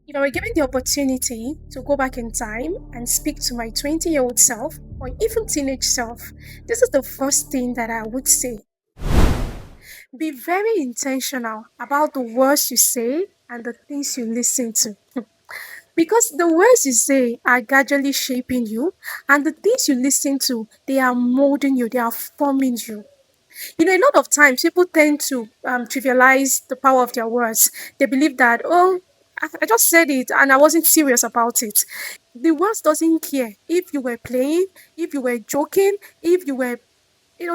If I were given the opportunity to go back in time and speak to my 20-year-old self or even teenage self, this is the first thing that I would say. Be very intentional about the words you say and the things you listen to. Because the words you say are gradually shaping you, and the things you listen to, they are molding you, they are forming you. A lot of times people tend to trivialize the power of their words. They believe that, oh, I just said it and I wasn't serious about it. The words doesn't care if you were playing, if you were joking, if you were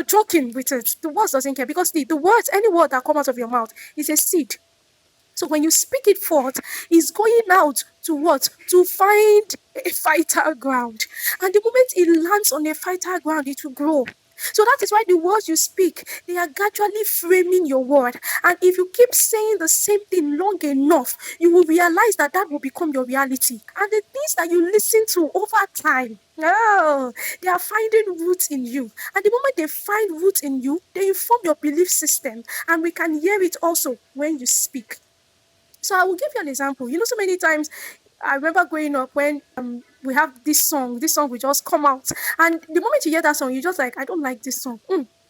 joking with it. The words doesn't care because the words, any word that comes out of your mouth is a seed. So when you speak it forth, it's going out to what? To find a fertile ground. And the moment it lands on a fertile ground, it will grow. So that is why the words you speak, they are gradually framing your word. And if you keep saying the same thing long enough, you will realize that that will become your reality. And the things that you listen to over time, oh, they are finding roots in you. And the moment they find roots in you, they inform your belief system. And we can hear it also when you speak. So I will give you an example. So many times I remember growing up when we have this song will just come out. And the moment you hear that song, you just like, I don't like this song.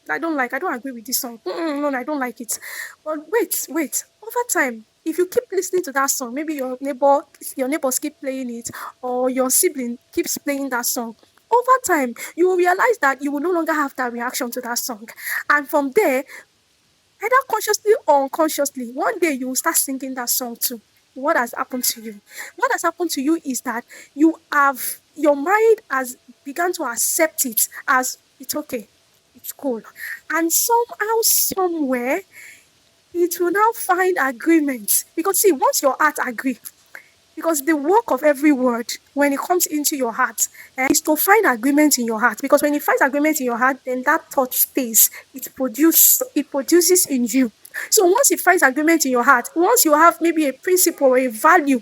I don't agree with this song. No, I don't like it. But wait. Over time, if you keep listening to that song, maybe your neighbors keep playing it, or your sibling keeps playing that song. Over time, you will realize that you will no longer have that reaction to that song. And from there, either consciously or unconsciously, one day you will start singing that song too. What has happened to you? What has happened to you is that your mind has begun to accept it as it's okay, it's cool. And somehow, somewhere, it will now find agreement. Because see, once your heart agree, because the work of every word, when it comes into your heart, is to find agreement in your heart. Because when it finds agreement in your heart, then that thought stays. It produces in you. So once it finds agreement in your heart, once you have maybe a principle or a value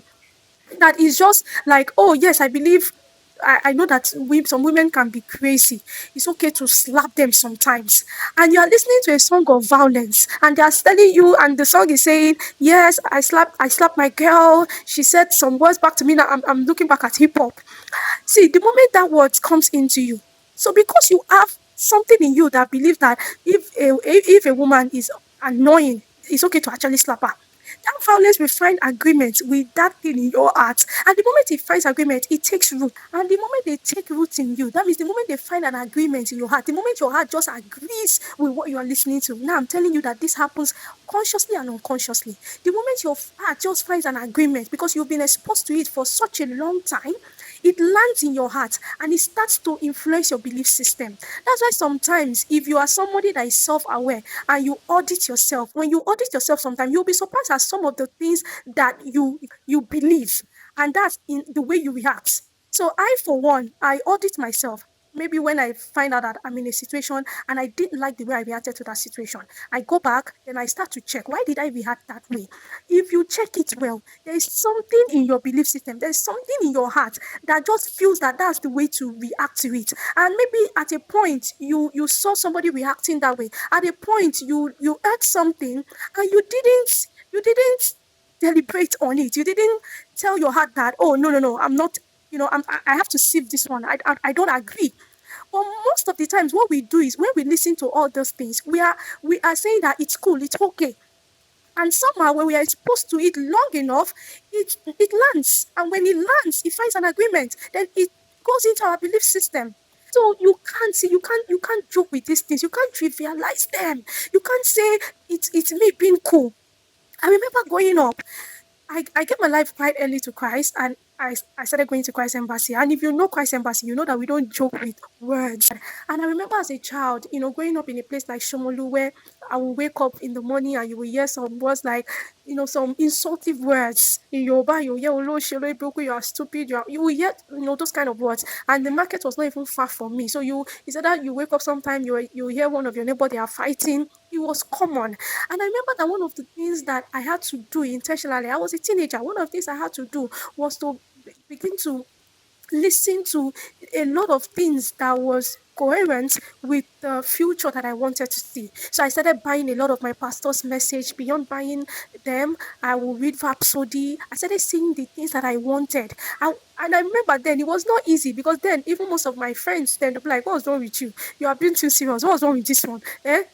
that is just like, oh yes, I believe, I know that some women can be crazy. It's okay to slap them sometimes. And you are listening to a song of violence, and they are telling you, and the song is saying, yes, I slapped my girl. She said some words back to me. Now I'm looking back at hip hop. See, the moment that word comes into you, so because you have something in you that believes that if a woman is annoying, it's okay to actually slap her. That violence will find agreement with that thing in your heart. And the moment it finds agreement, it takes root. And the moment they take root in you, that means the moment they find an agreement in your heart, the moment your heart just agrees with what you are listening to. Now I'm telling you that this happens consciously and unconsciously. The moment your heart just finds an agreement because you've been exposed to it for such a long time, it lands in your heart and it starts to influence your belief system. That's why sometimes, if you are somebody that is self aware and you audit yourself, when you audit yourself, sometimes you'll be surprised at some of the things that you believe, and that's in the way you react. So, I, for one, I audit myself. Maybe when I find out that I'm in a situation and I didn't like the way I reacted to that situation, I go back, then I start to check, why did I react that way? If you check it well, there is something in your belief system, there's something in your heart that just feels that that's the way to react to it. And maybe at a point you saw somebody reacting that way. At a point you heard something and you didn't deliberate on it. You didn't tell your heart that, oh, no, I'm not, I have to sieve this one. I don't agree. But most of the times, what we do is when we listen to all those things, we are saying that it's cool, it's okay. And somehow, when we are exposed to it long enough, it lands. And when it lands, it finds an agreement. Then it goes into our belief system. So you can't joke with these things. You can't trivialize them. You can't say it's me being cool. I remember growing up, I gave my life quite early to Christ, and I started going to Christ Embassy. And if you know Christ Embassy, you know that we don't joke with words. And I remember as a child, growing up in a place like Shomolu, where I will wake up in the morning and you will hear some words like, some insultive words. In Yoruba, you hear, "Olo, shele, broku, you are stupid, you will hear, those kind of words. And the market was not even far from me. So it's that you wake up sometime, you hear one of your neighbor, they are fighting. It was common. And I remember that one of the things that I had to do intentionally, I was a teenager. One of the things I had to do was to begin to listen to a lot of things that was coherent with the future that I wanted to see. So I started buying a lot of my pastor's message. Beyond buying them, I will read Rhapsody. I started seeing the things that I wanted. And I remember then it was not easy because then even most of my friends then they'll be like, "What's wrong with you? You are being too serious. What's wrong with this one?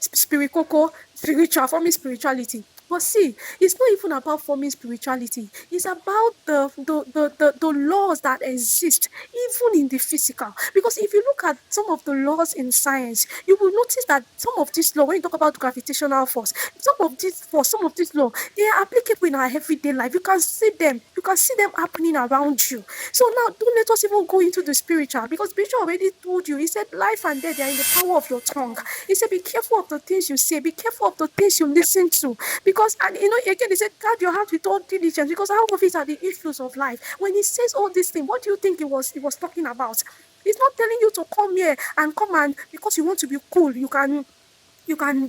Spirit coco, spiritual, forming spirituality." But see, it's not even about forming spirituality. It's about the laws that exist even in the physical. Because if you look at some of the laws in science, you will notice that some of these laws, when you talk about gravitational force, some of these laws, they are applicable in our everyday life. You can see them. You can see them happening around you. So now, don't let us even go into the spiritual, because spiritual already told you. He said, life and death, they are in the power of your tongue. He said, be careful of the things you say. Be careful of the things you listen to. Because, and again, he said, guard your heart with all diligence, because out of it are the issues of life. When he says all these things, what do you think he was talking about? He's not telling you to come here and come and because you want to be cool, you can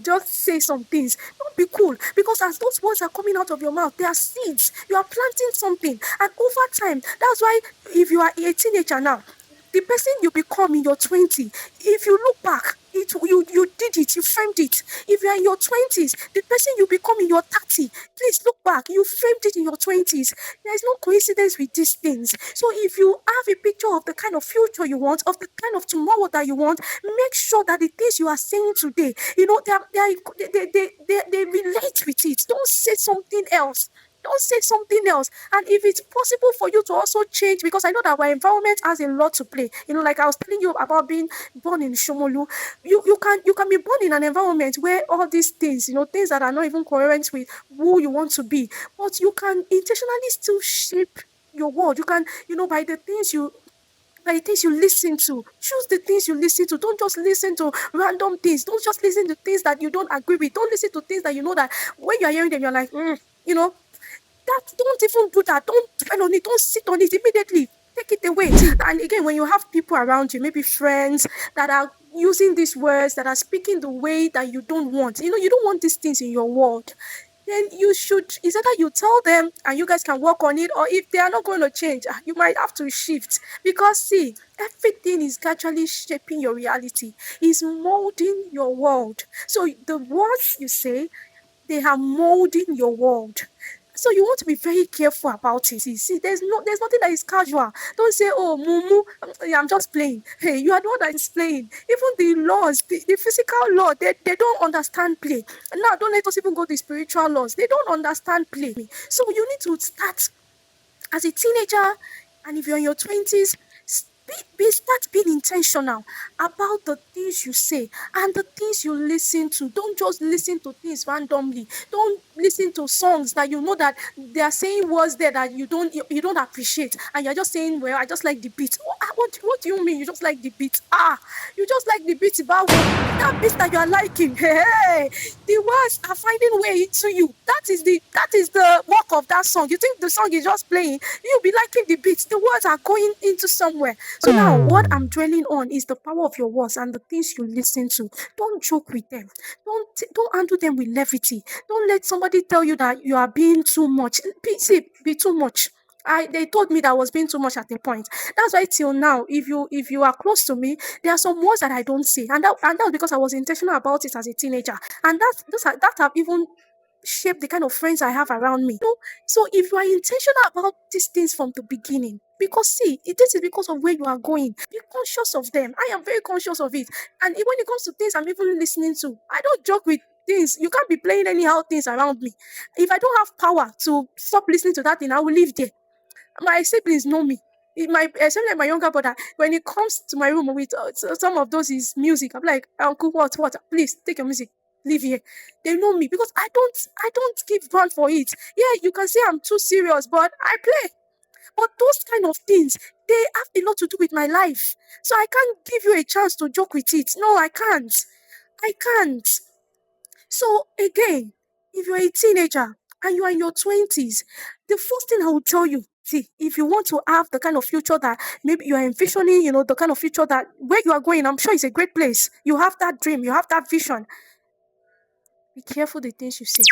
just say some things. Don't be cool, because as those words are coming out of your mouth, they are seeds. You are planting something, and over time, that's why if you are a teenager now, the person you become in your 20, if you look back, you did it, you framed it. If you are in your 20s, the person you become in your 30, please look back, you framed it in your 20s. There is no coincidence with these things. So if you have a picture of the kind of future you want, of the kind of tomorrow that you want, make sure that the things you are saying today, they relate with it. Don't say something else. Don't say something else. And if it's possible for you to also change, because I know that our environment has a lot to play. Like I was telling you about being born in Shomolu, you can be born in an environment where all these things, things that are not even coherent with who you want to be, but you can intentionally still shape your world. You can, by the things you listen to. Choose the things you listen to. Don't just listen to random things. Don't just listen to things that you don't agree with. Don't listen to things that you know that when you are hearing them, you're like, you know, that don't even do that. Don't dwell on it. Don't sit on it immediately. Take it away. And again, when you have people around you, maybe friends that are using these words, that are speaking the way that you don't want, you don't want these things in your world, then you should, is either you tell them and you guys can work on it, or if they are not going to change, you might have to shift. Because see, everything is gradually shaping your reality, is molding your world. So the words you say, they are molding your world. So you want to be very careful about it. See, there's nothing that is casual. Don't say, "Oh, mumu, I'm just playing." Hey, you are the one that is playing. Even the laws, the physical law, they don't understand play. And now, don't let us even go to the spiritual laws. They don't understand play. So you need to start as a teenager, and if you're in your 20s, start being intentional about the things you say and the things you listen to. Don't just listen to things randomly. Don't listen to songs that you know that they are saying words there that you don't appreciate, and you're just saying, well, I just like the beat. What do you mean you just like the beat? You just like the beat about that beat that you are liking. Hey, the words are finding way into you. That is the work of that song. You think the song is just playing, you'll be liking the beats. The words are going into somewhere. So now what I'm dwelling on is the power of your words and the things you listen to. Don't joke with them. Don't handle them with levity. Don't let somebody tell you that you are being too much. Be too much. They told me that I was being too much at a point. That's why till now, if you are close to me, there are some words that I don't say, and that's because I was intentional about it as a teenager, and that have even shaped the kind of friends I have around me. So if you are intentional about these things from the beginning, because see, this is because of where you are going. Be conscious of them. I am very conscious of it, and when it comes to things I'm even listening to, I don't joke with things. You can't be playing anyhow things around me. If I don't have power to stop listening to that thing, I will leave there. My siblings know me. Especially my younger brother, when he comes to my room with some of those his music, I'm like, Uncle, what? Please take your music, leave here. They know me because I don't give ground for it. Yeah, you can say I'm too serious, but I play. But those kind of things, they have a lot to do with my life. So I can't give you a chance to joke with it. No, I can't. I can't. So again, if you're a teenager and you are in your 20s, the first thing I will tell you, see, if you want to have the kind of future that maybe you are envisioning, the kind of future that where you are going, I'm sure it's a great place. You have that dream, you have that vision. Be careful the things you say.